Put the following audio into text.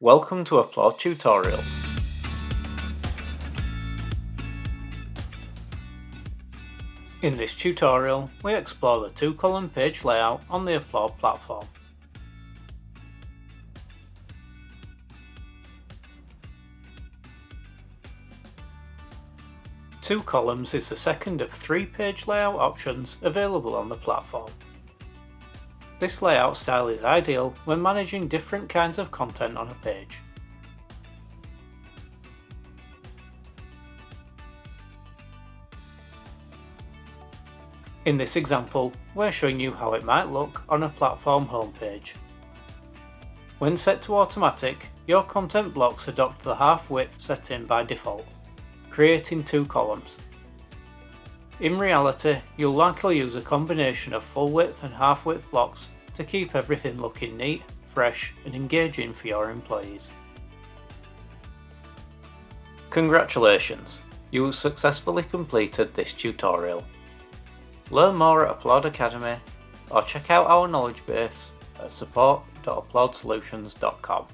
Welcome to Applaud Tutorials. In this tutorial, we explore the two-column page layout on the Applaud platform. Two columns is the second of three page layout options available on the platform. This layout style is ideal when managing different kinds of content on a page. In this example, we're showing you how it might look on a platform homepage. When set to automatic, your content blocks adopt the half width setting by default, creating two columns. In reality, you'll likely use a combination of full width and half width blocks to keep everything looking neat, fresh and engaging for your employees. Congratulations! You successfully completed this tutorial. Learn more at Applaud Academy or check out our knowledge base at support.applaudsolutions.com.